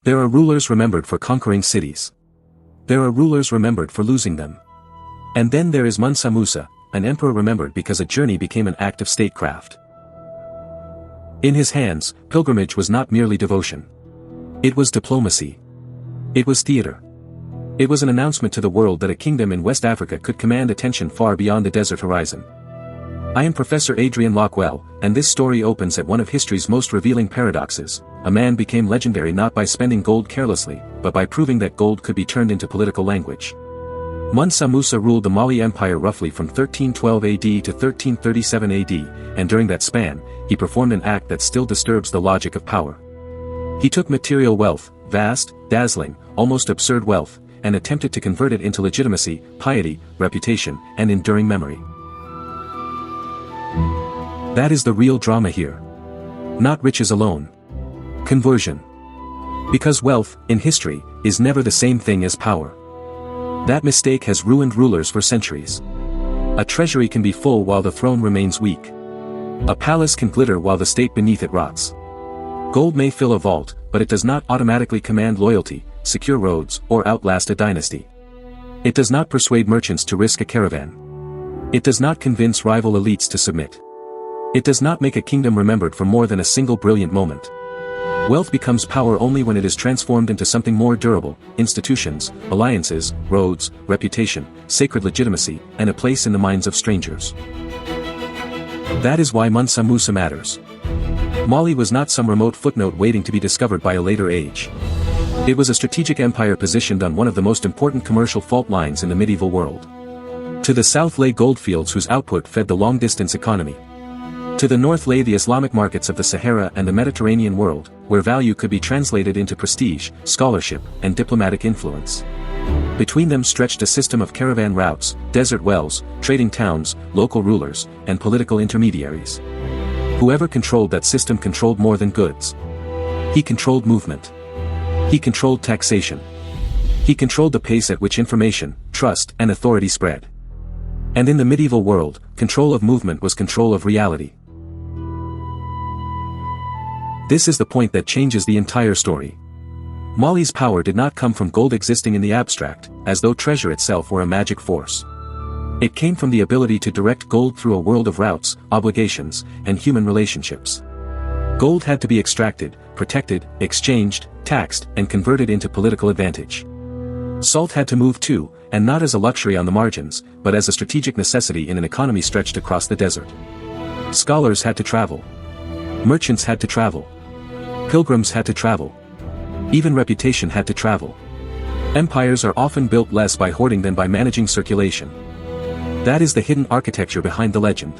There are rulers remembered for conquering cities. There are rulers remembered for losing them. And then there is Mansa Musa, an emperor remembered because a journey became an act of statecraft. In his hands, pilgrimage was not merely devotion. It was diplomacy. It was theater. It was an announcement to the world that a kingdom in West Africa could command attention far beyond the desert horizon. I am Professor Adrian Lockwell, and this story opens at one of history's most revealing paradoxes. A man became legendary not by spending gold carelessly, but by proving that gold could be turned into political language. Mansa Musa ruled the Mali Empire roughly from 1312 AD to 1337 AD, and during that span, he performed an act that still disturbs the logic of power. He took material wealth, vast, dazzling, almost absurd wealth, and attempted to convert it into legitimacy, piety, reputation, and enduring memory. That is the real drama here. Not riches alone. Conversion. Because wealth, in history, is never the same thing as power. That mistake has ruined rulers for centuries. A treasury can be full while the throne remains weak. A palace can glitter while the state beneath it rots. Gold may fill a vault, but it does not automatically command loyalty, secure roads, or outlast a dynasty. It does not persuade merchants to risk a caravan. It does not convince rival elites to submit. It does not make a kingdom remembered for more than a single brilliant moment. Wealth becomes power only when it is transformed into something more durable: institutions, alliances, roads, reputation, sacred legitimacy, and a place in the minds of strangers. That is why Mansa Musa matters. Mali was not some remote footnote waiting to be discovered by a later age. It was a strategic empire positioned on one of the most important commercial fault lines in the medieval world. To the south lay goldfields whose output fed the long-distance economy. To the north lay the Islamic markets of the Sahara and the Mediterranean world, where value could be translated into prestige, scholarship, and diplomatic influence. Between them stretched a system of caravan routes, desert wells, trading towns, local rulers, and political intermediaries. Whoever controlled that system controlled more than goods. He controlled movement. He controlled taxation. He controlled the pace at which information, trust, and authority spread. And in the medieval world, control of movement was control of reality. This is the point that changes the entire story. Mali's power did not come from gold existing in the abstract, as though treasure itself were a magic force. It came from the ability to direct gold through a world of routes, obligations, and human relationships. Gold had to be extracted, protected, exchanged, taxed, and converted into political advantage. Salt had to move too, and not as a luxury on the margins, but as a strategic necessity in an economy stretched across the desert. Scholars had to travel. Merchants had to travel. Pilgrims had to travel. Even reputation had to travel. Empires are often built less by hoarding than by managing circulation. That is the hidden architecture behind the legend.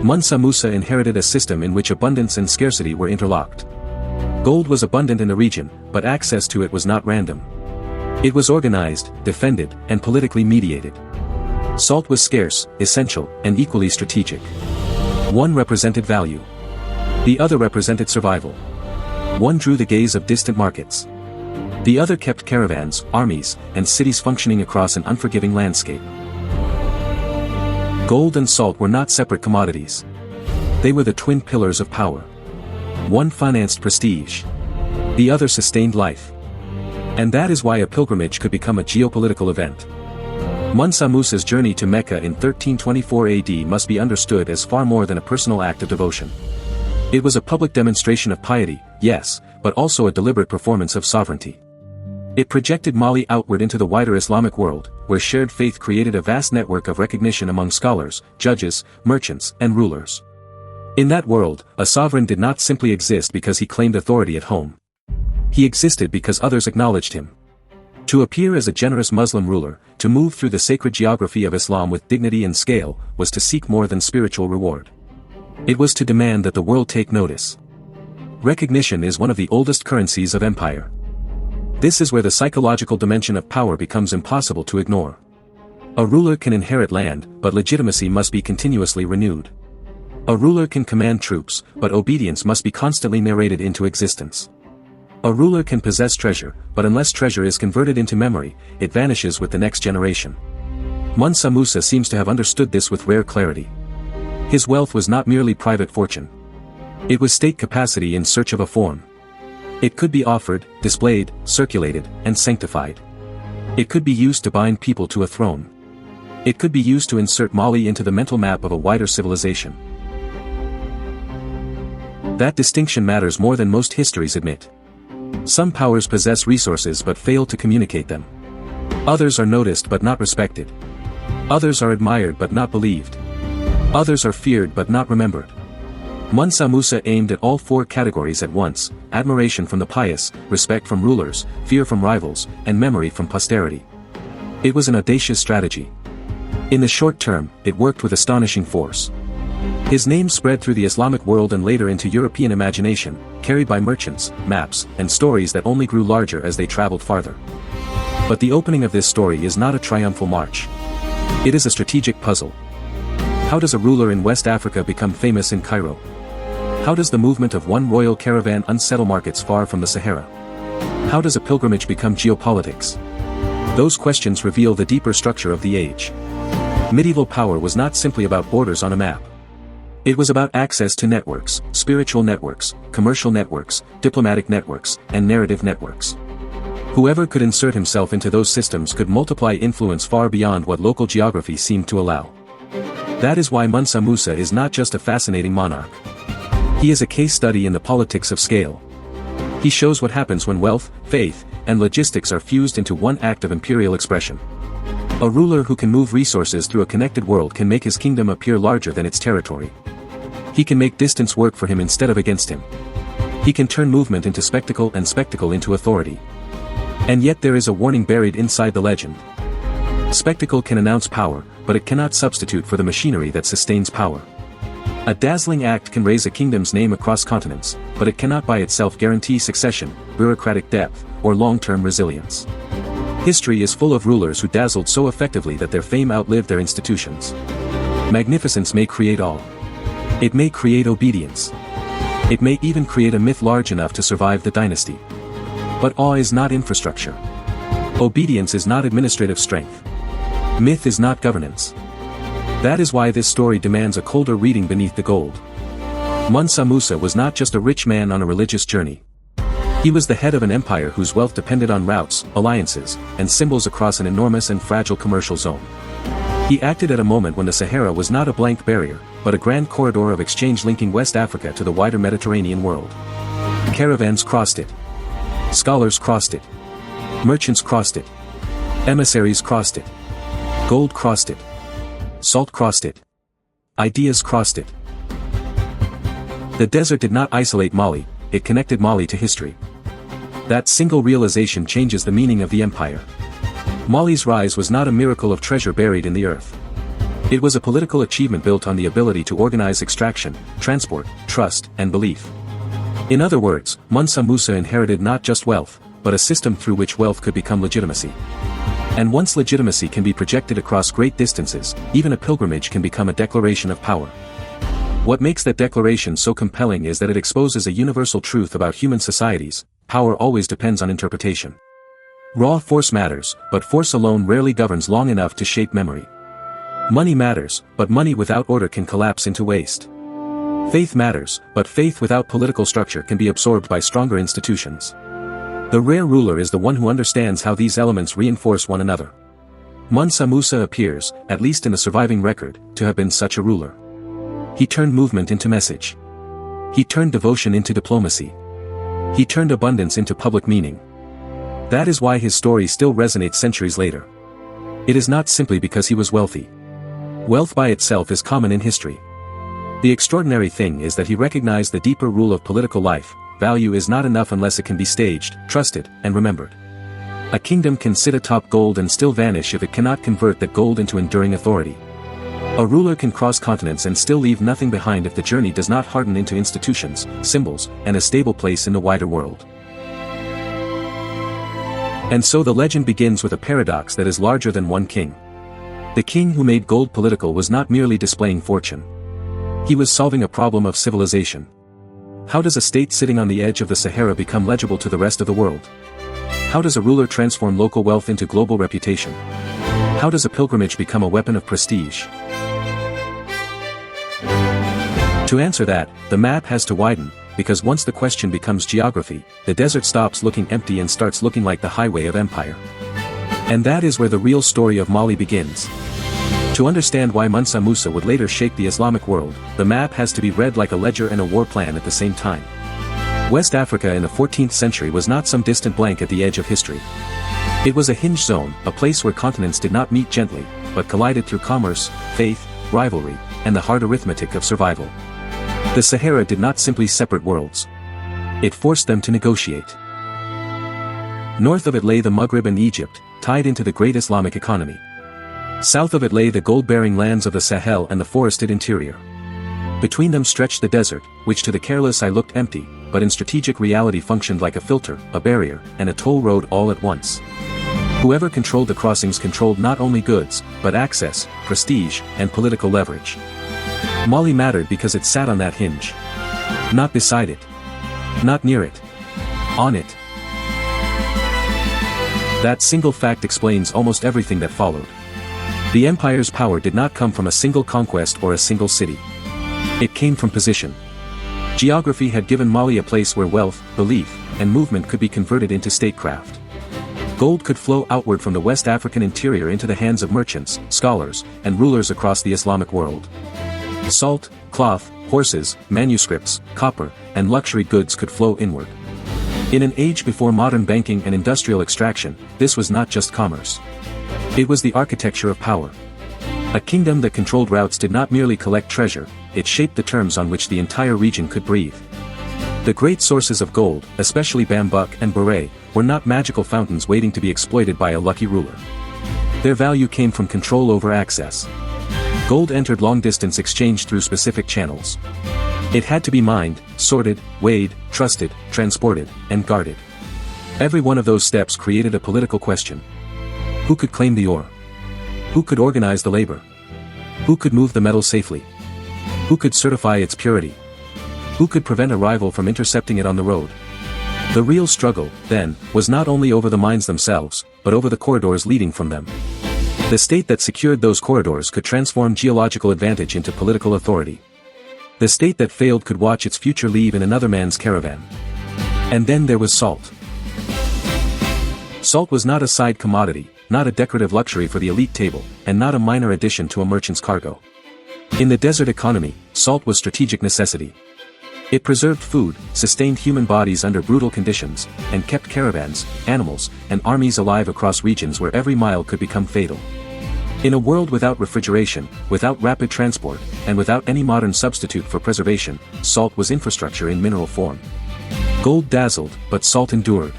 Mansa Musa inherited a system in which abundance and scarcity were interlocked. Gold was abundant in the region, but access to it was not random. It was organized, defended, and politically mediated. Salt was scarce, essential, and equally strategic. One represented value. The other represented survival. One drew the gaze of distant markets. The other kept caravans, armies, and cities functioning across an unforgiving landscape. Gold and salt were not separate commodities. They were the twin pillars of power. One financed prestige. The other sustained life. And that is why a pilgrimage could become a geopolitical event. Mansa Musa's journey to Mecca in 1324 AD must be understood as far more than a personal act of devotion. It was a public demonstration of piety, yes, but also a deliberate performance of sovereignty. It projected Mali outward into the wider Islamic world, where shared faith created a vast network of recognition among scholars, judges, merchants, and rulers. In that world, a sovereign did not simply exist because he claimed authority at home. He existed because others acknowledged him. To appear as a generous Muslim ruler, to move through the sacred geography of Islam with dignity and scale, was to seek more than spiritual reward. It was to demand that the world take notice. Recognition is one of the oldest currencies of empire. This is where the psychological dimension of power becomes impossible to ignore. A ruler can inherit land, but legitimacy must be continuously renewed. A ruler can command troops, but obedience must be constantly narrated into existence. A ruler can possess treasure, but unless treasure is converted into memory, it vanishes with the next generation. Mansa Musa seems to have understood this with rare clarity. His wealth was not merely private fortune. It was state capacity in search of a form. It could be offered, displayed, circulated, and sanctified. It could be used to bind people to a throne. It could be used to insert Mali into the mental map of a wider civilization. That distinction matters more than most histories admit. Some powers possess resources but fail to communicate them. Others are noticed but not respected. Others are admired but not believed. Others are feared but not remembered. Mansa Musa aimed at all four categories at once: admiration from the pious, respect from rulers, fear from rivals, and memory from posterity. It was an audacious strategy. In the short term, it worked with astonishing force. His name spread through the Islamic world and later into European imagination, carried by merchants, maps, and stories that only grew larger as they traveled farther. But the opening of this story is not a triumphal march. It is a strategic puzzle. How does a ruler in West Africa become famous in Cairo? How does the movement of one royal caravan unsettle markets far from the Sahara? How does a pilgrimage become geopolitics? Those questions reveal the deeper structure of the age. Medieval power was not simply about borders on a map. It was about access to networks, spiritual networks, commercial networks, diplomatic networks, and narrative networks. Whoever could insert himself into those systems could multiply influence far beyond what local geography seemed to allow. That is why Mansa Musa is not just a fascinating monarch. He is a case study in the politics of scale. He shows what happens when wealth, faith, and logistics are fused into one act of imperial expression. A ruler who can move resources through a connected world can make his kingdom appear larger than its territory. He can make distance work for him instead of against him. He can turn movement into spectacle and spectacle into authority. And yet there is a warning buried inside the legend. Spectacle can announce power, but it cannot substitute for the machinery that sustains power. A dazzling act can raise a kingdom's name across continents, but it cannot by itself guarantee succession, bureaucratic depth, or long-term resilience. History is full of rulers who dazzled so effectively that their fame outlived their institutions. Magnificence may create awe. It may create obedience. It may even create a myth large enough to survive the dynasty. But awe is not infrastructure. Obedience is not administrative strength. Myth is not governance. That is why this story demands a colder reading beneath the gold. Mansa Musa was not just a rich man on a religious journey. He was the head of an empire whose wealth depended on routes, alliances, and symbols across an enormous and fragile commercial zone. He acted at a moment when the Sahara was not a blank barrier, but a grand corridor of exchange linking West Africa to the wider Mediterranean world. Caravans crossed it. Scholars crossed it. Merchants crossed it. Emissaries crossed it. Gold crossed it. Salt crossed it. Ideas crossed it. The desert did not isolate Mali, it connected Mali to history. That single realization changes the meaning of the empire. Mali's rise was not a miracle of treasure buried in the earth. It was a political achievement built on the ability to organize extraction, transport, trust, and belief. In other words, Mansa Musa inherited not just wealth, but a system through which wealth could become legitimacy. And once legitimacy can be projected across great distances, even a pilgrimage can become a declaration of power. What makes that declaration so compelling is that it exposes a universal truth about human societies: power always depends on interpretation. Raw force matters, but force alone rarely governs long enough to shape memory. Money matters, but money without order can collapse into waste. Faith matters, but faith without political structure can be absorbed by stronger institutions. The rare ruler is the one who understands how these elements reinforce one another. Mansa Musa appears, at least in the surviving record, to have been such a ruler. He turned movement into message. He turned devotion into diplomacy. He turned abundance into public meaning. That is why his story still resonates centuries later. It is not simply because he was wealthy. Wealth by itself is common in history. The extraordinary thing is that he recognized the deeper rule of political life: value is not enough unless it can be staged, trusted, and remembered. A kingdom can sit atop gold and still vanish if it cannot convert that gold into enduring authority. A ruler can cross continents and still leave nothing behind if the journey does not harden into institutions, symbols, and a stable place in the wider world. And so the legend begins with a paradox that is larger than one king. The king who made gold political was not merely displaying fortune. He was solving a problem of civilization. How does a state sitting on the edge of the Sahara become legible to the rest of the world? How does a ruler transform local wealth into global reputation? How does a pilgrimage become a weapon of prestige? To answer that, the map has to widen, because once the question becomes geography, the desert stops looking empty and starts looking like the highway of empire. And that is where the real story of Mali begins. To understand why Mansa Musa would later shape the Islamic world, the map has to be read like a ledger and a war plan at the same time. West Africa in the 14th century was not some distant blank at the edge of history. It was a hinge zone, a place where continents did not meet gently, but collided through commerce, faith, rivalry, and the hard arithmetic of survival. The Sahara did not simply separate worlds. It forced them to negotiate. North of it lay the Maghreb and Egypt, tied into the great Islamic economy. South of it lay the gold-bearing lands of the Sahel and the forested interior. Between them stretched the desert, which to the careless eye looked empty, but in strategic reality functioned like a filter, a barrier, and a toll road all at once. Whoever controlled the crossings controlled not only goods, but access, prestige, and political leverage. Mali mattered because it sat on that hinge. Not beside it. Not near it. On it. That single fact explains almost everything that followed. The empire's power did not come from a single conquest or a single city. It came from position. Geography had given Mali a place where wealth, belief, and movement could be converted into statecraft. Gold could flow outward from the West African interior into the hands of merchants, scholars, and rulers across the Islamic world. Salt, cloth, horses, manuscripts, copper, and luxury goods could flow inward. In an age before modern banking and industrial extraction, this was not just commerce. It was the architecture of power. A kingdom that controlled routes did not merely collect treasure, it shaped the terms on which the entire region could breathe. The great sources of gold, especially bambuk and beret, were not magical fountains waiting to be exploited by a lucky ruler. Their value came from control over access. Gold entered long-distance exchange through specific channels. It had to be mined, sorted, weighed, trusted, transported, and guarded. Every one of those steps created a political question. Who could claim the ore? Who could organize the labor? Who could move the metal safely? Who could certify its purity? Who could prevent a rival from intercepting it on the road? The real struggle, then, was not only over the mines themselves, but over the corridors leading from them. The state that secured those corridors could transform geological advantage into political authority. The state that failed could watch its future leave in another man's caravan. And then there was salt. Salt was not a side commodity, not a decorative luxury for the elite table, and not a minor addition to a merchant's cargo. In the desert economy, salt was strategic necessity. It preserved food, sustained human bodies under brutal conditions, and kept caravans, animals, and armies alive across regions where every mile could become fatal. In a world without refrigeration, without rapid transport, and without any modern substitute for preservation, salt was infrastructure in mineral form. Gold dazzled, but salt endured.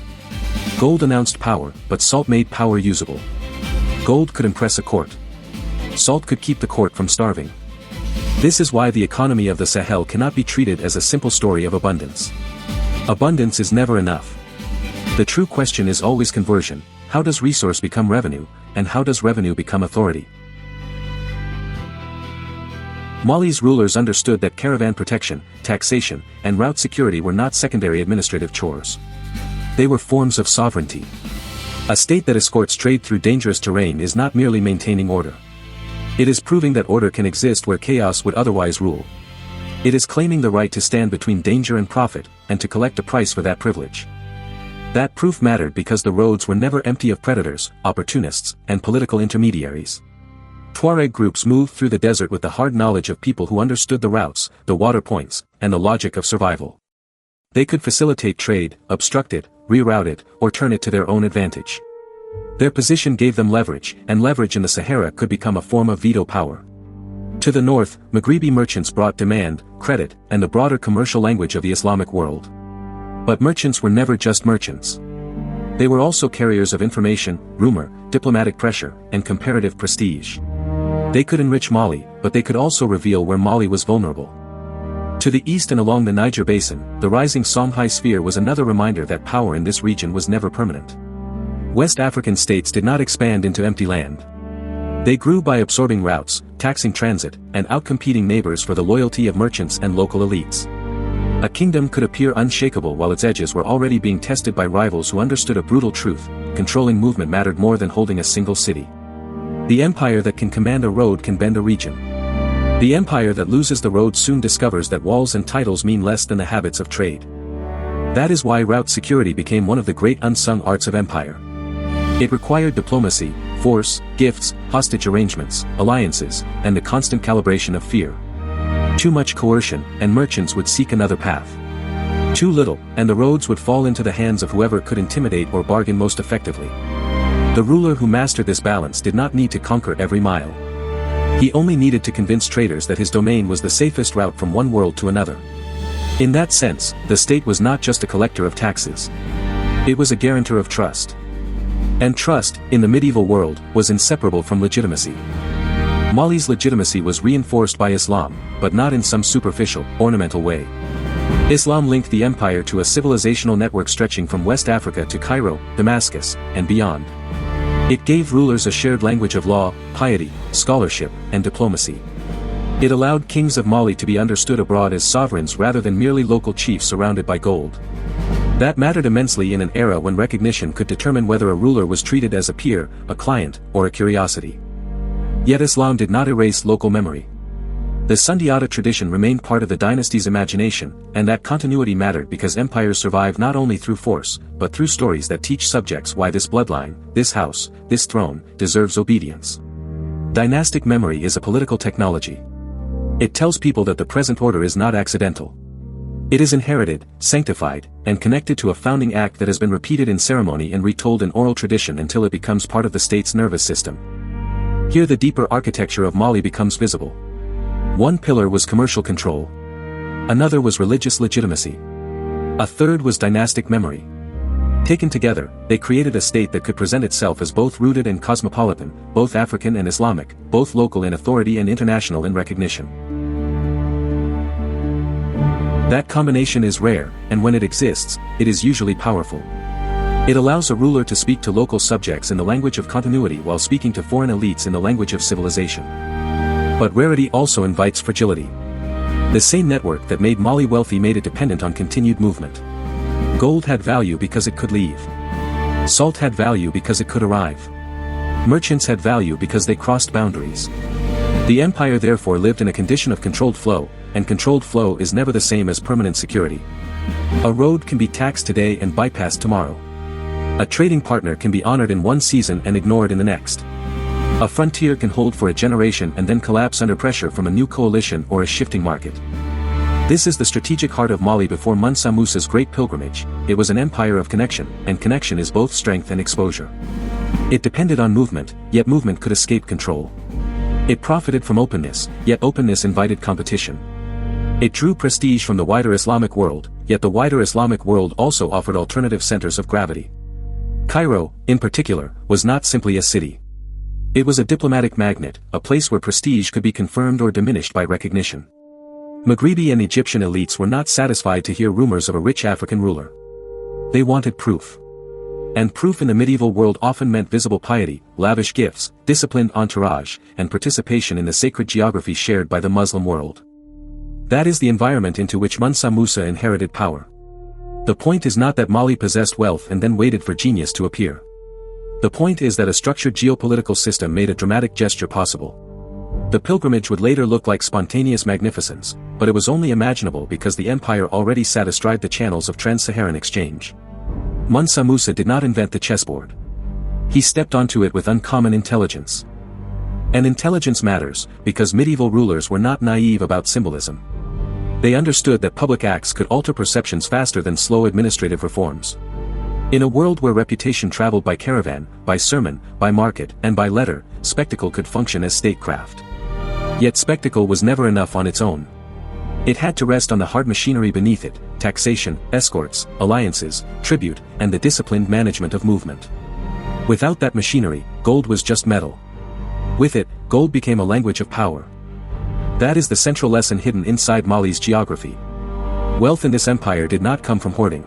Gold announced power, but salt made power usable. Gold could impress a court. Salt could keep the court from starving. This is why the economy of the Sahel cannot be treated as a simple story of abundance. Abundance is never enough. The true question is always conversion. How does resource become revenue, and how does revenue become authority? Mali's rulers understood that caravan protection, taxation, and route security were not secondary administrative chores. They were forms of sovereignty. A state that escorts trade through dangerous terrain is not merely maintaining order. It is proving that order can exist where chaos would otherwise rule. It is claiming the right to stand between danger and profit, and to collect a price for that privilege. That proof mattered because the roads were never empty of predators, opportunists, and political intermediaries. Tuareg groups moved through the desert with the hard knowledge of people who understood the routes, the water points, and the logic of survival. They could facilitate trade, obstruct it, reroute it, or turn it to their own advantage. Their position gave them leverage, and leverage in the Sahara could become a form of veto power. To the north, Maghribi merchants brought demand, credit, and the broader commercial language of the Islamic world. But merchants were never just merchants. They were also carriers of information, rumor, diplomatic pressure, and comparative prestige. They could enrich Mali, but they could also reveal where Mali was vulnerable. To the east and along the Niger Basin, the rising Songhai sphere was another reminder that power in this region was never permanent. West African states did not expand into empty land. They grew by absorbing routes, taxing transit, and outcompeting neighbors for the loyalty of merchants and local elites. A kingdom could appear unshakable while its edges were already being tested by rivals who understood a brutal truth: controlling movement mattered more than holding a single city. The empire that can command a road can bend a region. The empire that loses the road soon discovers that walls and titles mean less than the habits of trade. That is why route security became one of the great unsung arts of empire. It required diplomacy, force, gifts, hostage arrangements, alliances, and the constant calibration of fear. Too much coercion, and merchants would seek another path. Too little, and the roads would fall into the hands of whoever could intimidate or bargain most effectively. The ruler who mastered this balance did not need to conquer every mile. He only needed to convince traders that his domain was the safest route from one world to another. In that sense, the state was not just a collector of taxes. It was a guarantor of trust. And trust, in the medieval world, was inseparable from legitimacy. Mali's legitimacy was reinforced by Islam, but not in some superficial, ornamental way. Islam linked the empire to a civilizational network stretching from West Africa to Cairo, Damascus, and beyond. It gave rulers a shared language of law, piety, scholarship, and diplomacy. It allowed kings of Mali to be understood abroad as sovereigns rather than merely local chiefs surrounded by gold. That mattered immensely in an era when recognition could determine whether a ruler was treated as a peer, a client, or a curiosity. Yet Islam did not erase local memory. The Sundiata tradition remained part of the dynasty's imagination, and that continuity mattered because empires survive not only through force, but through stories that teach subjects why this bloodline, this house, this throne, deserves obedience. Dynastic memory is a political technology. It tells people that the present order is not accidental. It is inherited, sanctified, and connected to a founding act that has been repeated in ceremony and retold in oral tradition until it becomes part of the state's nervous system. Here the deeper architecture of Mali becomes visible. One pillar was commercial control. Another was religious legitimacy. A third was dynastic memory. Taken together, they created a state that could present itself as both rooted and cosmopolitan, both African and Islamic, both local in authority and international in recognition. That combination is rare, and when it exists, it is usually powerful. It allows a ruler to speak to local subjects in the language of continuity while speaking to foreign elites in the language of civilization. But rarity also invites fragility. The same network that made Mali wealthy made it dependent on continued movement. Gold had value because it could leave. Salt had value because it could arrive. Merchants had value because they crossed boundaries. The empire therefore lived in a condition of controlled flow, and controlled flow is never the same as permanent security. A road can be taxed today and bypassed tomorrow. A trading partner can be honored in one season and ignored in the next. A frontier can hold for a generation and then collapse under pressure from a new coalition or a shifting market. This is the strategic heart of Mali before Mansa Musa's great pilgrimage. It was an empire of connection, and connection is both strength and exposure. It depended on movement, yet movement could escape control. It profited from openness, yet openness invited competition. It drew prestige from the wider Islamic world, yet the wider Islamic world also offered alternative centers of gravity. Cairo, in particular, was not simply a city. It was a diplomatic magnet, a place where prestige could be confirmed or diminished by recognition. Maghribi and Egyptian elites were not satisfied to hear rumors of a rich African ruler. They wanted proof. And proof in the medieval world often meant visible piety, lavish gifts, disciplined entourage, and participation in the sacred geography shared by the Muslim world. That is the environment into which Mansa Musa inherited power. The point is not that Mali possessed wealth and then waited for genius to appear. The point is that a structured geopolitical system made a dramatic gesture possible. The pilgrimage would later look like spontaneous magnificence, but it was only imaginable because the empire already sat astride the channels of trans-Saharan exchange. Mansa Musa did not invent the chessboard. He stepped onto it with uncommon intelligence. And intelligence matters, because medieval rulers were not naive about symbolism. They understood that public acts could alter perceptions faster than slow administrative reforms. In a world where reputation traveled by caravan, by sermon, by market, and by letter, spectacle could function as statecraft. Yet spectacle was never enough on its own. It had to rest on the hard machinery beneath it: taxation, escorts, alliances, tribute, and the disciplined management of movement. Without that machinery, gold was just metal. With it, gold became a language of power. That is the central lesson hidden inside Mali's geography. Wealth in this empire did not come from hoarding.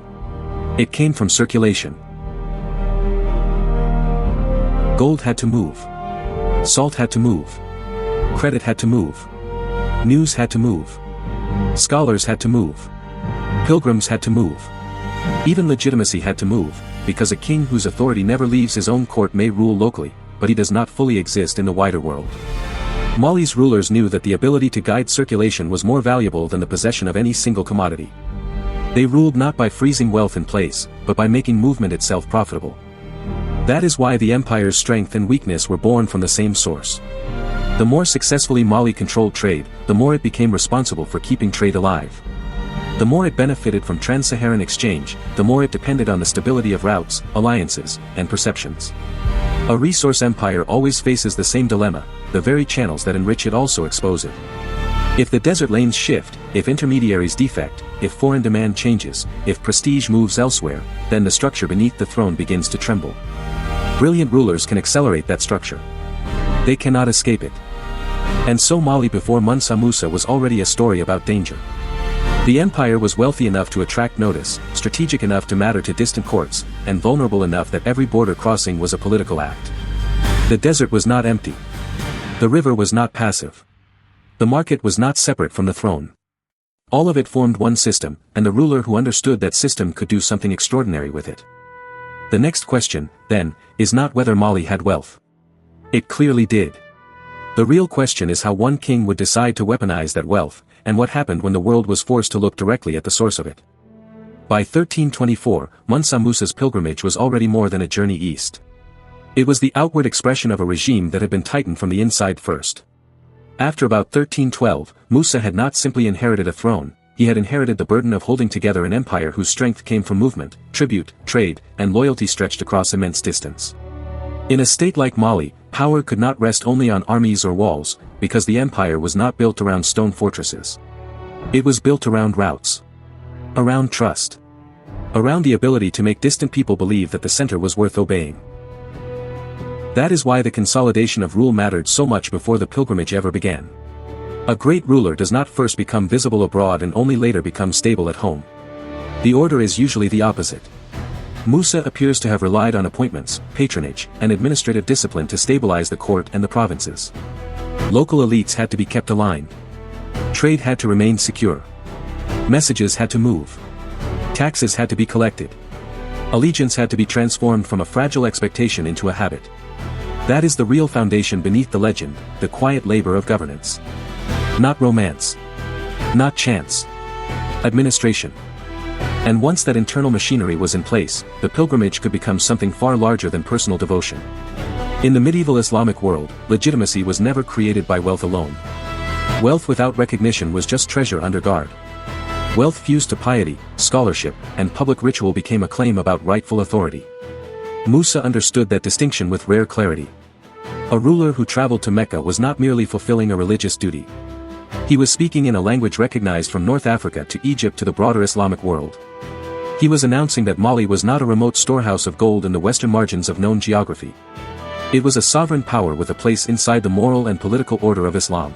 It came from circulation. Gold had to move. Salt had to move. Credit had to move. News had to move. Scholars had to move. Pilgrims had to move. Even legitimacy had to move, because a king whose authority never leaves his own court may rule locally, but he does not fully exist in the wider world. Mali's rulers knew that the ability to guide circulation was more valuable than the possession of any single commodity. They ruled not by freezing wealth in place, but by making movement itself profitable. That is why the empire's strength and weakness were born from the same source. The more successfully Mali controlled trade, the more it became responsible for keeping trade alive. The more it benefited from trans-Saharan exchange, the more it depended on the stability of routes, alliances, and perceptions. A resource empire always faces the same dilemma: the very channels that enrich it also expose it. If the desert lanes shift, if intermediaries defect, if foreign demand changes, if prestige moves elsewhere, then the structure beneath the throne begins to tremble. Brilliant rulers can accelerate that structure. They cannot escape it. And so Mali before Mansa Musa was already a story about danger. The empire was wealthy enough to attract notice, strategic enough to matter to distant courts, and vulnerable enough that every border crossing was a political act. The desert was not empty. The river was not passive. The market was not separate from the throne. All of it formed one system, and the ruler who understood that system could do something extraordinary with it. The next question, then, is not whether Mali had wealth. It clearly did. The real question is how one king would decide to weaponize that wealth, and what happened when the world was forced to look directly at the source of it. By 1324, Mansa Musa's pilgrimage was already more than a journey east. It was the outward expression of a regime that had been tightened from the inside first. After about 1312, Musa had not simply inherited a throne, he had inherited the burden of holding together an empire whose strength came from movement, tribute, trade, and loyalty stretched across immense distance. In a state like Mali, power could not rest only on armies or walls, because the empire was not built around stone fortresses. It was built around routes. Around trust. Around the ability to make distant people believe that the center was worth obeying. That is why the consolidation of rule mattered so much before the pilgrimage ever began. A great ruler does not first become visible abroad and only later become stable at home. The order is usually the opposite. Musa appears to have relied on appointments, patronage, and administrative discipline to stabilize the court and the provinces. Local elites had to be kept aligned. Trade had to remain secure. Messages had to move. Taxes had to be collected. Allegiance had to be transformed from a fragile expectation into a habit. That is the real foundation beneath the legend, the quiet labor of governance. Not romance. Not chance. Administration. And once that internal machinery was in place, the pilgrimage could become something far larger than personal devotion. In the medieval Islamic world, legitimacy was never created by wealth alone. Wealth without recognition was just treasure under guard. Wealth fused to piety, scholarship, and public ritual became a claim about rightful authority. Musa understood that distinction with rare clarity. A ruler who traveled to Mecca was not merely fulfilling a religious duty. He was speaking in a language recognized from North Africa to Egypt to the broader Islamic world. He was announcing that Mali was not a remote storehouse of gold in the western margins of known geography. It was a sovereign power with a place inside the moral and political order of Islam.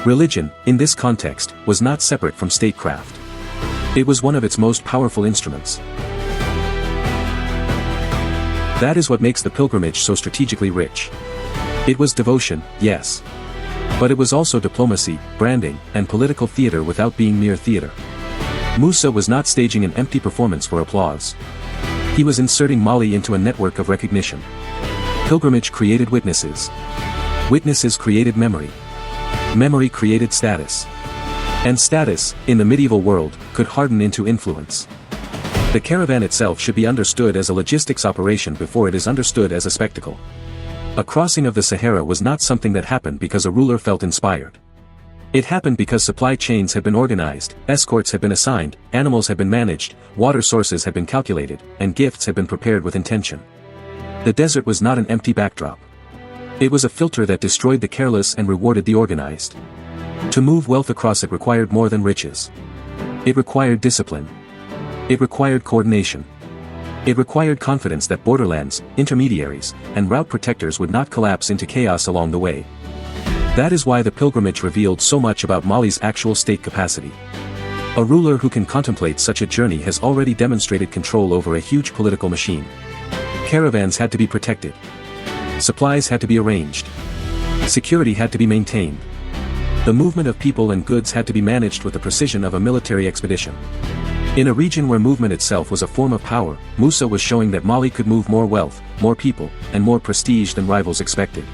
Religion, in this context, was not separate from statecraft. It was one of its most powerful instruments. That is what makes the pilgrimage so strategically rich. It was devotion, yes. But it was also diplomacy, branding, and political theater without being mere theater. Musa was not staging an empty performance for applause. He was inserting Mali into a network of recognition. Pilgrimage created witnesses. Witnesses created memory. Memory created status. And status, in the medieval world, could harden into influence. The caravan itself should be understood as a logistics operation before it is understood as a spectacle. A crossing of the Sahara was not something that happened because a ruler felt inspired. It happened because supply chains had been organized, escorts had been assigned, animals had been managed, water sources had been calculated, and gifts had been prepared with intention. The desert was not an empty backdrop. It was a filter that destroyed the careless and rewarded the organized. To move wealth across it required more than riches. It required discipline. It required coordination. It required confidence that borderlands, intermediaries, and route protectors would not collapse into chaos along the way. That is why the pilgrimage revealed so much about Mali's actual state capacity. A ruler who can contemplate such a journey has already demonstrated control over a huge political machine. Caravans had to be protected. Supplies had to be arranged. Security had to be maintained. The movement of people and goods had to be managed with the precision of a military expedition. In a region where movement itself was a form of power, Musa was showing that Mali could move more wealth, more people, and more prestige than rivals expected.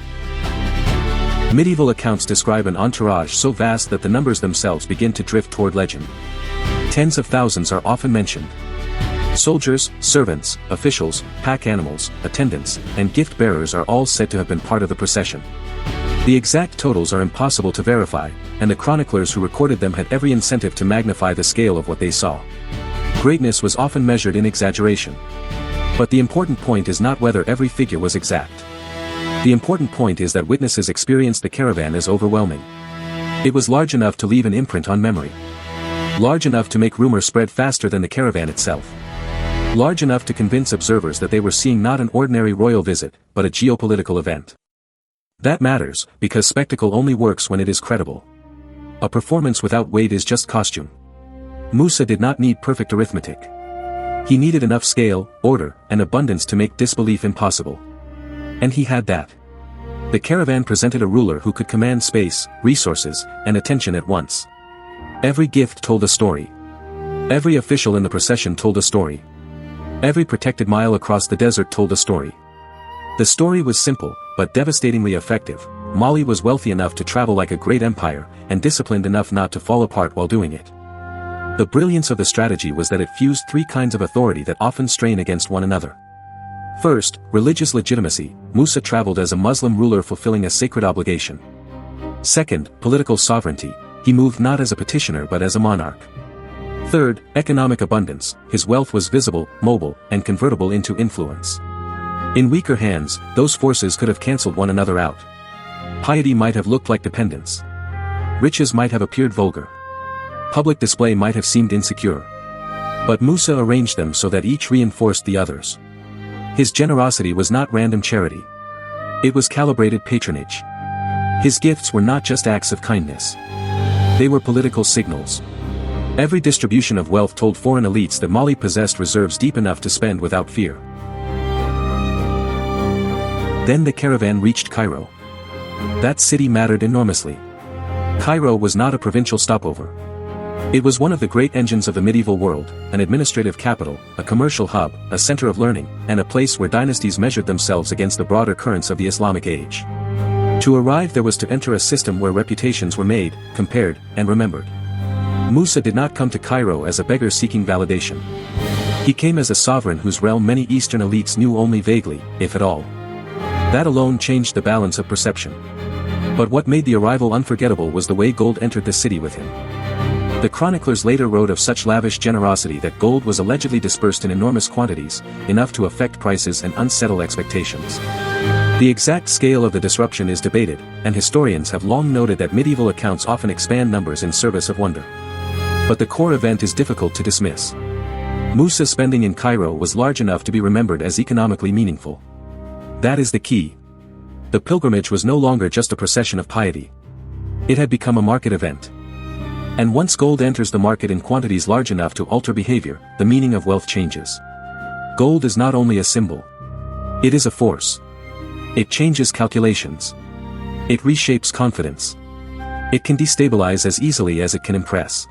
Medieval accounts describe an entourage so vast that the numbers themselves begin to drift toward legend. Tens of thousands are often mentioned. Soldiers, servants, officials, pack animals, attendants, and gift-bearers are all said to have been part of the procession. The exact totals are impossible to verify, and the chroniclers who recorded them had every incentive to magnify the scale of what they saw. Greatness was often measured in exaggeration. But the important point is not whether every figure was exact. The important point is that witnesses experienced the caravan as overwhelming. It was large enough to leave an imprint on memory. Large enough to make rumor spread faster than the caravan itself. Large enough to convince observers that they were seeing not an ordinary royal visit, but a geopolitical event. That matters, because spectacle only works when it is credible. A performance without weight is just costume. Musa did not need perfect arithmetic. He needed enough scale, order, and abundance to make disbelief impossible. And he had that. The caravan presented a ruler who could command space, resources, and attention at once. Every gift told a story. Every official in the procession told a story. Every protected mile across the desert told a story. The story was simple, but devastatingly effective. Mali was wealthy enough to travel like a great empire, and disciplined enough not to fall apart while doing it. The brilliance of the strategy was that it fused three kinds of authority that often strain against one another. First, religious legitimacy. Musa traveled as a Muslim ruler fulfilling a sacred obligation. Second, political sovereignty. He moved not as a petitioner but as a monarch. Third, economic abundance. His wealth was visible, mobile, and convertible into influence. In weaker hands, those forces could have cancelled one another out. Piety might have looked like dependence. Riches might have appeared vulgar. Public display might have seemed insecure. But Musa arranged them so that each reinforced the others. His generosity was not random charity. It was calibrated patronage. His gifts were not just acts of kindness. They were political signals. Every distribution of wealth told foreign elites that Mali possessed reserves deep enough to spend without fear. Then the caravan reached Cairo. That city mattered enormously. Cairo was not a provincial stopover. It was one of the great engines of the medieval world, an administrative capital, a commercial hub, a center of learning, and a place where dynasties measured themselves against the broader currents of the Islamic age. To arrive there was to enter a system where reputations were made, compared, and remembered. Musa did not come to Cairo as a beggar seeking validation. He came as a sovereign whose realm many Eastern elites knew only vaguely, if at all. That alone changed the balance of perception. But what made the arrival unforgettable was the way gold entered the city with him. The chroniclers later wrote of such lavish generosity that gold was allegedly dispersed in enormous quantities, enough to affect prices and unsettle expectations. The exact scale of the disruption is debated, and historians have long noted that medieval accounts often expand numbers in service of wonder. But the core event is difficult to dismiss. Musa's spending in Cairo was large enough to be remembered as economically meaningful. That is the key. The pilgrimage was no longer just a procession of piety. It had become a market event. And once gold enters the market in quantities large enough to alter behavior, the meaning of wealth changes. Gold is not only a symbol. It is a force. It changes calculations. It reshapes confidence. It can destabilize as easily as it can impress.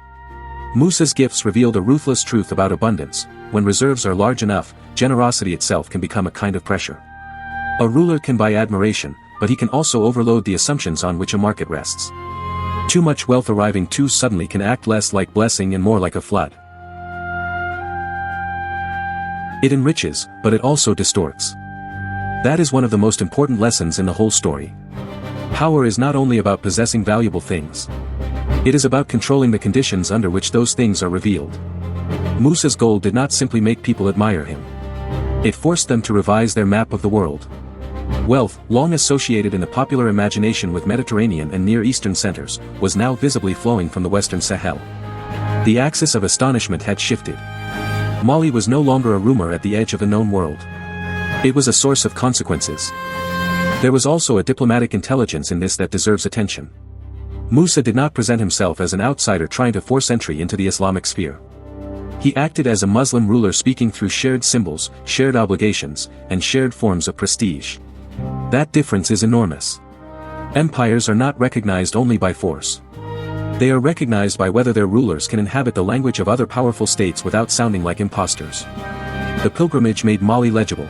Musa's gifts revealed a ruthless truth about abundance. When reserves are large enough, generosity itself can become a kind of pressure. A ruler can buy admiration, but he can also overload the assumptions on which a market rests. Too much wealth arriving too suddenly can act less like blessing and more like a flood. It enriches, but it also distorts. That is one of the most important lessons in the whole story. Power is not only about possessing valuable things. It is about controlling the conditions under which those things are revealed. Musa's gold did not simply make people admire him. It forced them to revise their map of the world. Wealth, long associated in the popular imagination with Mediterranean and Near Eastern centers, was now visibly flowing from the Western Sahel. The axis of astonishment had shifted. Mali was no longer a rumor at the edge of the known world. It was a source of consequences. There was also a diplomatic intelligence in this that deserves attention. Musa did not present himself as an outsider trying to force entry into the Islamic sphere. He acted as a Muslim ruler speaking through shared symbols, shared obligations, and shared forms of prestige. That difference is enormous. Empires are not recognized only by force. They are recognized by whether their rulers can inhabit the language of other powerful states without sounding like impostors. The pilgrimage made Mali legible.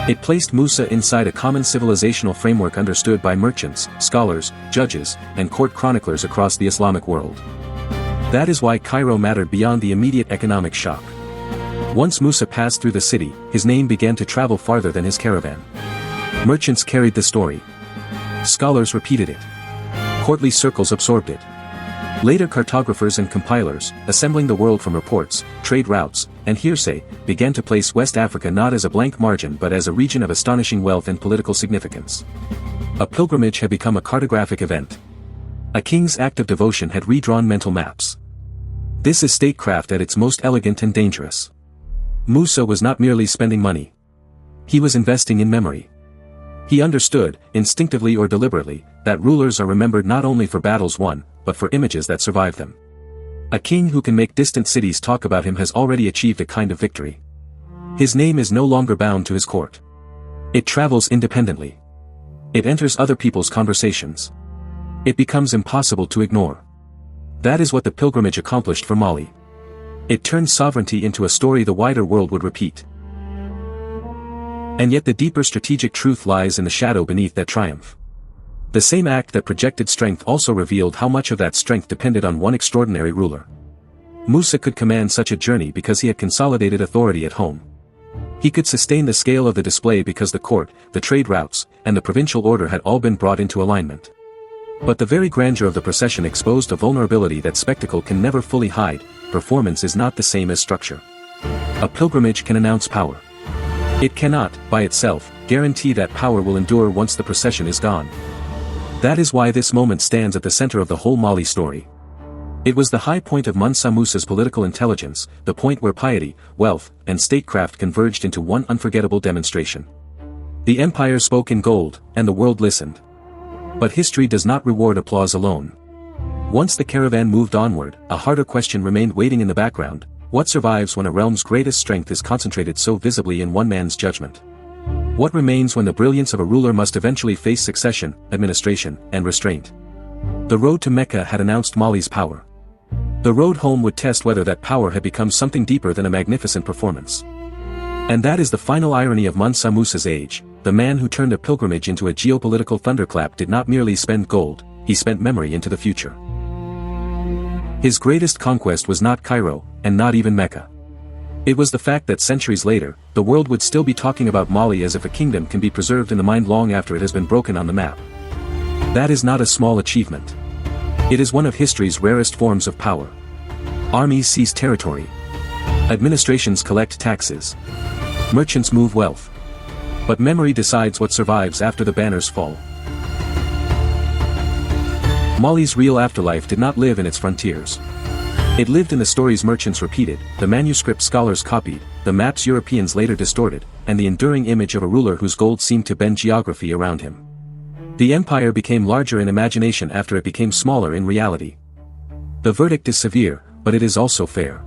It placed Musa inside a common civilizational framework understood by merchants, scholars, judges, and court chroniclers across the Islamic world. That is why Cairo mattered beyond the immediate economic shock. Once Musa passed through the city, his name began to travel farther than his caravan. Merchants carried the story. Scholars repeated it. Courtly circles absorbed it. Later cartographers and compilers, assembling the world from reports, trade routes, and hearsay, began to place West Africa not as a blank margin but as a region of astonishing wealth and political significance. A pilgrimage had become a cartographic event. A king's act of devotion had redrawn mental maps. This is statecraft at its most elegant and dangerous. Musa was not merely spending money. He was investing in memory. He understood, instinctively or deliberately, that rulers are remembered not only for battles won, but for images that survive them. A king who can make distant cities talk about him has already achieved a kind of victory. His name is no longer bound to his court. It travels independently. It enters other people's conversations. It becomes impossible to ignore. That is what the pilgrimage accomplished for Mali. It turned sovereignty into a story the wider world would repeat. And yet the deeper strategic truth lies in the shadow beneath that triumph. The same act that projected strength also revealed how much of that strength depended on one extraordinary ruler. Musa could command such a journey because he had consolidated authority at home. He could sustain the scale of the display because the court, the trade routes, and the provincial order had all been brought into alignment. But the very grandeur of the procession exposed a vulnerability that spectacle can never fully hide. Performance is not the same as structure. A pilgrimage can announce power. It cannot, by itself, guarantee that power will endure once the procession is gone. That is why this moment stands at the center of the whole Mali story. It was the high point of Mansa Musa's political intelligence, the point where piety, wealth, and statecraft converged into one unforgettable demonstration. The empire spoke in gold, and the world listened. But history does not reward applause alone. Once the caravan moved onward, a harder question remained waiting in the background: what survives when a realm's greatest strength is concentrated so visibly in one man's judgment? What remains when the brilliance of a ruler must eventually face succession, administration, and restraint? The road to Mecca had announced Mali's power. The road home would test whether that power had become something deeper than a magnificent performance. And that is the final irony of Mansa Musa's age. The man who turned a pilgrimage into a geopolitical thunderclap did not merely spend gold, he spent memory into the future. His greatest conquest was not Cairo, and not even Mecca. It was the fact that centuries later, the world would still be talking about Mali as if a kingdom can be preserved in the mind long after it has been broken on the map. That is not a small achievement. It is one of history's rarest forms of power. Armies seize territory. Administrations collect taxes. Merchants move wealth. But memory decides what survives after the banners fall. Mali's real afterlife did not live in its frontiers. It lived in the stories merchants repeated, the manuscripts scholars copied, the maps Europeans later distorted, and the enduring image of a ruler whose gold seemed to bend geography around him. The empire became larger in imagination after it became smaller in reality. The verdict is severe, but it is also fair.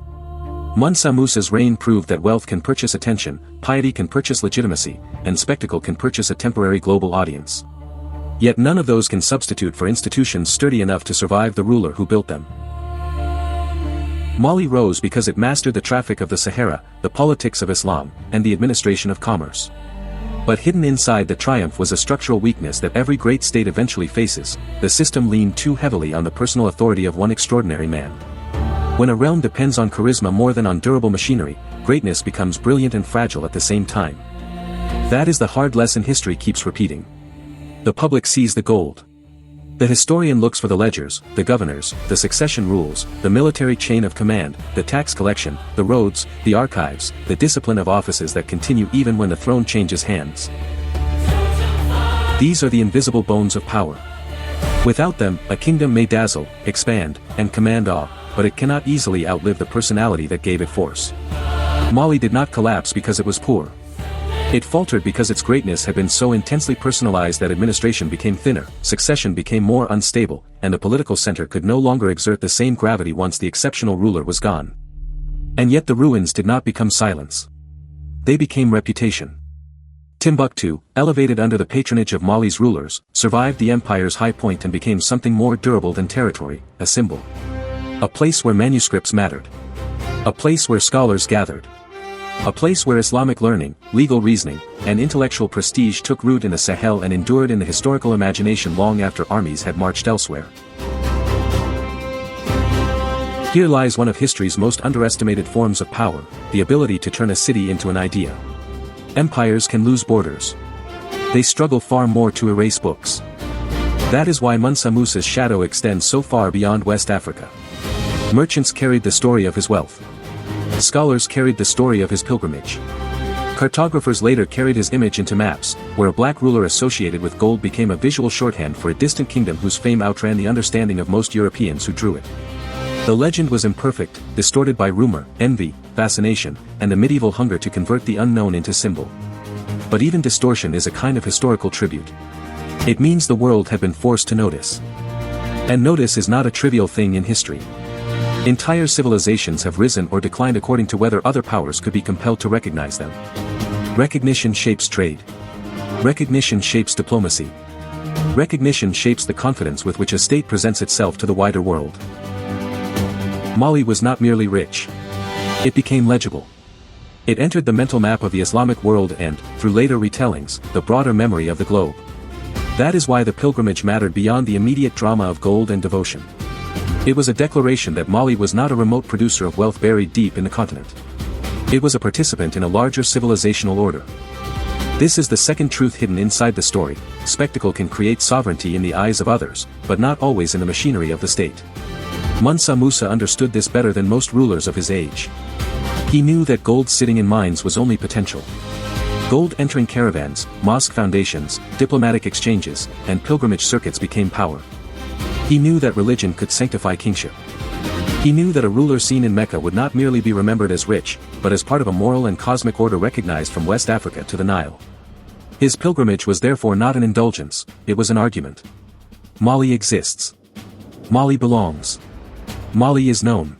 Mansa Musa's reign proved that wealth can purchase attention, piety can purchase legitimacy, and spectacle can purchase a temporary global audience. Yet none of those can substitute for institutions sturdy enough to survive the ruler who built them. Mali rose because it mastered the traffic of the Sahara, the politics of Islam, and the administration of commerce. But hidden inside the triumph was a structural weakness that every great state eventually faces: the system leaned too heavily on the personal authority of one extraordinary man. When a realm depends on charisma more than on durable machinery, greatness becomes brilliant and fragile at the same time. That is the hard lesson history keeps repeating. The public sees the gold. The historian looks for the ledgers, the governors, the succession rules, the military chain of command, the tax collection, the roads, the archives, the discipline of offices that continue even when the throne changes hands. These are the invisible bones of power. Without them, a kingdom may dazzle, expand, and command awe, but it cannot easily outlive the personality that gave it force. Mali did not collapse because it was poor. It faltered because its greatness had been so intensely personalized that administration became thinner, succession became more unstable, and the political center could no longer exert the same gravity once the exceptional ruler was gone. And yet the ruins did not become silence. They became reputation. Timbuktu, elevated under the patronage of Mali's rulers, survived the empire's high point and became something more durable than territory, a symbol. A place where manuscripts mattered. A place where scholars gathered. A place where Islamic learning, legal reasoning, and intellectual prestige took root in the Sahel and endured in the historical imagination long after armies had marched elsewhere. Here lies one of history's most underestimated forms of power, the ability to turn a city into an idea. Empires can lose borders. They struggle far more to erase books. That is why Mansa Musa's shadow extends so far beyond West Africa. Merchants carried the story of his wealth. Scholars carried the story of his pilgrimage. Cartographers later carried his image into maps, where a black ruler associated with gold became a visual shorthand for a distant kingdom whose fame outran the understanding of most Europeans who drew it. The legend was imperfect, distorted by rumor, envy, fascination, and the medieval hunger to convert the unknown into symbol. But even distortion is a kind of historical tribute. It means the world had been forced to notice. And notice is not a trivial thing in history. Entire civilizations have risen or declined according to whether other powers could be compelled to recognize them. Recognition shapes trade. Recognition shapes diplomacy. Recognition shapes the confidence with which a state presents itself to the wider world. Mali was not merely rich. It became legible. It entered the mental map of the Islamic world and, through later retellings, the broader memory of the globe. That is why the pilgrimage mattered beyond the immediate drama of gold and devotion. It was a declaration that Mali was not a remote producer of wealth buried deep in the continent. It was a participant in a larger civilizational order. This is the second truth hidden inside the story: spectacle can create sovereignty in the eyes of others, but not always in the machinery of the state. Mansa Musa understood this better than most rulers of his age. He knew that gold sitting in mines was only potential. Gold entering caravans, mosque foundations, diplomatic exchanges, and pilgrimage circuits became power. He knew that religion could sanctify kingship. He knew that a ruler seen in Mecca would not merely be remembered as rich, but as part of a moral and cosmic order recognized from West Africa to the Nile. His pilgrimage was therefore not an indulgence, it was an argument. Mali exists. Mali belongs. Mali is known.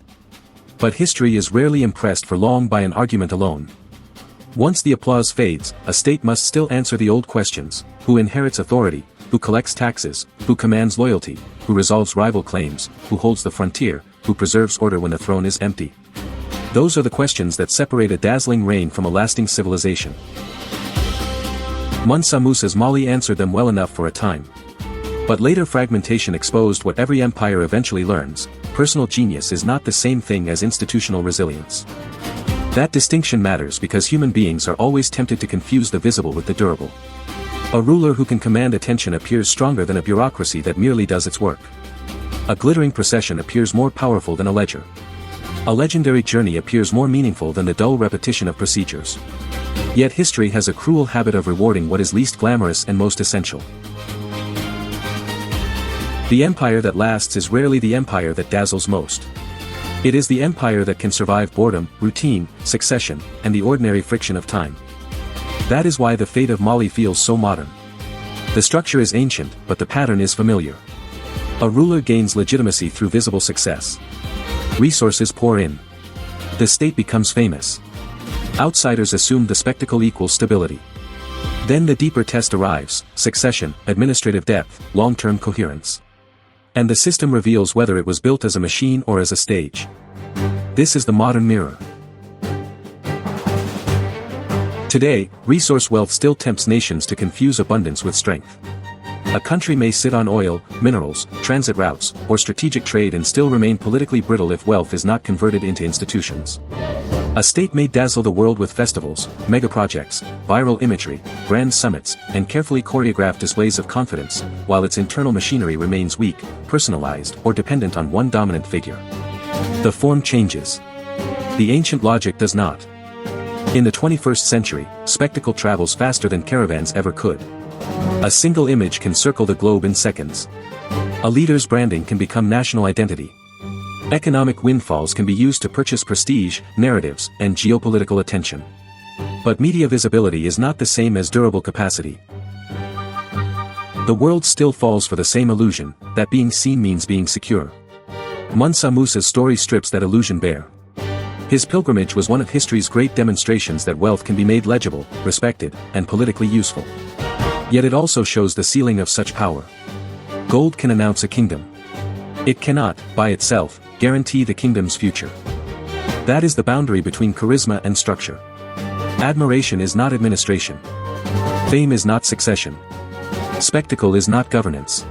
But history is rarely impressed for long by an argument alone. Once the applause fades, a state must still answer the old questions: who inherits authority, who collects taxes, who commands loyalty, who resolves rival claims, who holds the frontier, who preserves order when the throne is empty. Those are the questions that separate a dazzling reign from a lasting civilization. Mansa Musa's Mali answered them well enough for a time. But later fragmentation exposed what every empire eventually learns: personal genius is not the same thing as institutional resilience. That distinction matters because human beings are always tempted to confuse the visible with the durable. A ruler who can command attention appears stronger than a bureaucracy that merely does its work. A glittering procession appears more powerful than a ledger. A legendary journey appears more meaningful than the dull repetition of procedures. Yet history has a cruel habit of rewarding what is least glamorous and most essential. The empire that lasts is rarely the empire that dazzles most. It is the empire that can survive boredom, routine, succession, and the ordinary friction of time. That is why the fate of Mali feels so modern. The structure is ancient, but the pattern is familiar. A ruler gains legitimacy through visible success. Resources pour in. The state becomes famous. Outsiders assume the spectacle equals stability. Then the deeper test arrives: succession, administrative depth, long-term coherence. And the system reveals whether it was built as a machine or as a stage. This is the modern mirror. Today, resource wealth still tempts nations to confuse abundance with strength. A country may sit on oil, minerals, transit routes, or strategic trade and still remain politically brittle if wealth is not converted into institutions. A state may dazzle the world with festivals, mega-projects, viral imagery, grand summits, and carefully choreographed displays of confidence, while its internal machinery remains weak, personalized, or dependent on one dominant figure. The form changes. The ancient logic does not. In the 21st century, spectacle travels faster than caravans ever could. A single image can circle the globe in seconds. A leader's branding can become national identity. Economic windfalls can be used to purchase prestige, narratives, and geopolitical attention. But media visibility is not the same as durable capacity. The world still falls for the same illusion, that being seen means being secure. Mansa Musa's story strips that illusion bare. His pilgrimage was one of history's great demonstrations that wealth can be made legible, respected, and politically useful. Yet it also shows the ceiling of such power. Gold can announce a kingdom. It cannot, by itself, guarantee the kingdom's future. That is the boundary between charisma and structure. Admiration is not administration. Fame is not succession. Spectacle is not governance.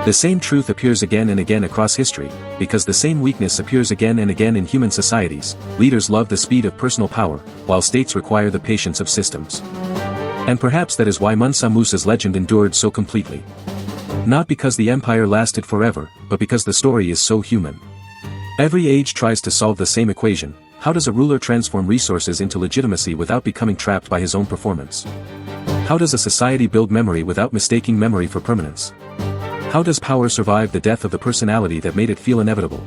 The same truth appears again and again across history, because the same weakness appears again and again in human societies. Leaders love the speed of personal power, while states require the patience of systems. And perhaps that is why Mansa Musa's legend endured so completely. Not because the empire lasted forever, but because the story is so human. Every age tries to solve the same equation: how does a ruler transform resources into legitimacy without becoming trapped by his own performance? How does a society build memory without mistaking memory for permanence? How does power survive the death of the personality that made it feel inevitable?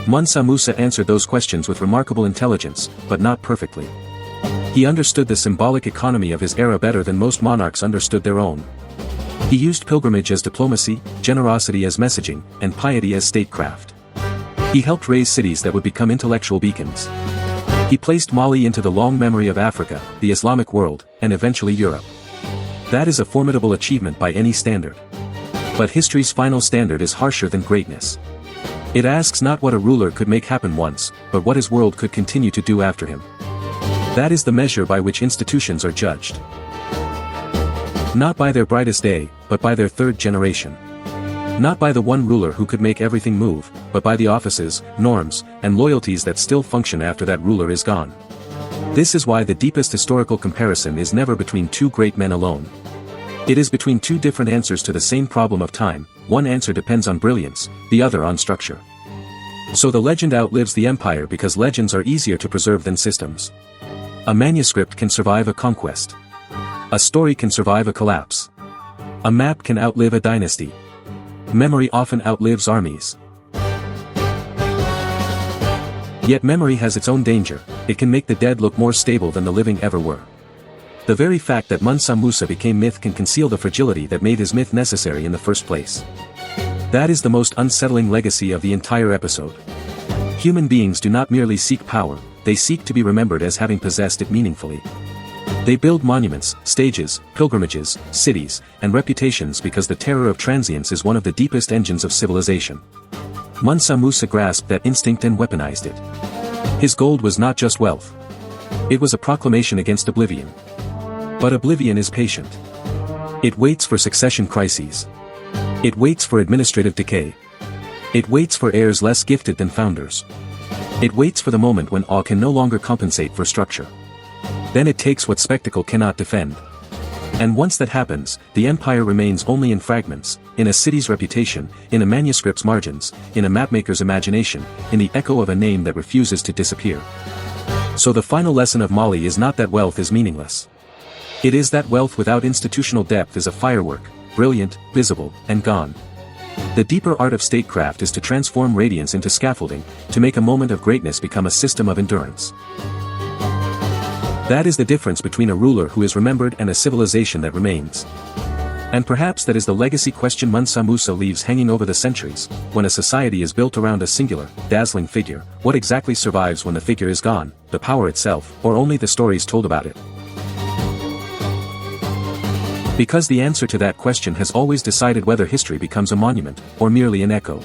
Mansa Musa answered those questions with remarkable intelligence, but not perfectly. He understood the symbolic economy of his era better than most monarchs understood their own. He used pilgrimage as diplomacy, generosity as messaging, and piety as statecraft. He helped raise cities that would become intellectual beacons. He placed Mali into the long memory of Africa, the Islamic world, and eventually Europe. That is a formidable achievement by any standard. But history's final standard is harsher than greatness. It asks not what a ruler could make happen once, but what his world could continue to do after him. That is the measure by which institutions are judged. Not by their brightest day, but by their third generation. Not by the one ruler who could make everything move, but by the offices, norms, and loyalties that still function after that ruler is gone. This is why the deepest historical comparison is never between two great men alone. It is between two different answers to the same problem of time. One answer depends on brilliance, the other on structure. So the legend outlives the empire because legends are easier to preserve than systems. A manuscript can survive a conquest. A story can survive a collapse. A map can outlive a dynasty. Memory often outlives armies. Yet memory has its own danger. It can make the dead look more stable than the living ever were. The very fact that Mansa Musa became myth can conceal the fragility that made his myth necessary in the first place. That is the most unsettling legacy of the entire episode. Human beings do not merely seek power, they seek to be remembered as having possessed it meaningfully. They build monuments, stages, pilgrimages, cities, and reputations because the terror of transience is one of the deepest engines of civilization. Mansa Musa grasped that instinct and weaponized it. His gold was not just wealth. It was a proclamation against oblivion. But oblivion is patient. It waits for succession crises. It waits for administrative decay. It waits for heirs less gifted than founders. It waits for the moment when awe can no longer compensate for structure. Then it takes what spectacle cannot defend. And once that happens, the empire remains only in fragments, in a city's reputation, in a manuscript's margins, in a mapmaker's imagination, in the echo of a name that refuses to disappear. So the final lesson of Mali is not that wealth is meaningless. It is that wealth without institutional depth is a firework, brilliant, visible, and gone. The deeper art of statecraft is to transform radiance into scaffolding, to make a moment of greatness become a system of endurance. That is the difference between a ruler who is remembered and a civilization that remains. And perhaps that is the legacy question Mansa Musa leaves hanging over the centuries. When a society is built around a singular, dazzling figure, what exactly survives when the figure is gone, the power itself, or only the stories told about it? Because the answer to that question has always decided whether history becomes a monument, or merely an echo.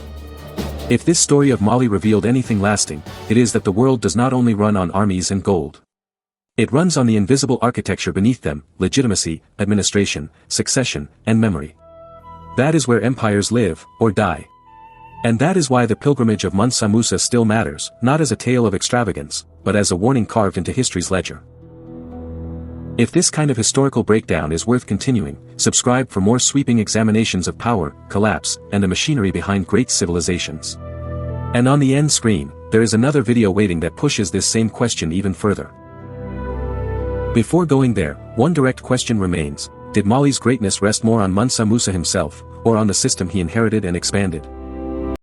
If this story of Mali revealed anything lasting, it is that the world does not only run on armies and gold. It runs on the invisible architecture beneath them: legitimacy, administration, succession, and memory. That is where empires live, or die. And that is why the pilgrimage of Mansa Musa still matters, not as a tale of extravagance, but as a warning carved into history's ledger. If this kind of historical breakdown is worth continuing, subscribe for more sweeping examinations of power, collapse, and the machinery behind great civilizations. And on the end screen, there is another video waiting that pushes this same question even further. Before going there, one direct question remains: did Mali's greatness rest more on Mansa Musa himself, or on the system he inherited and expanded?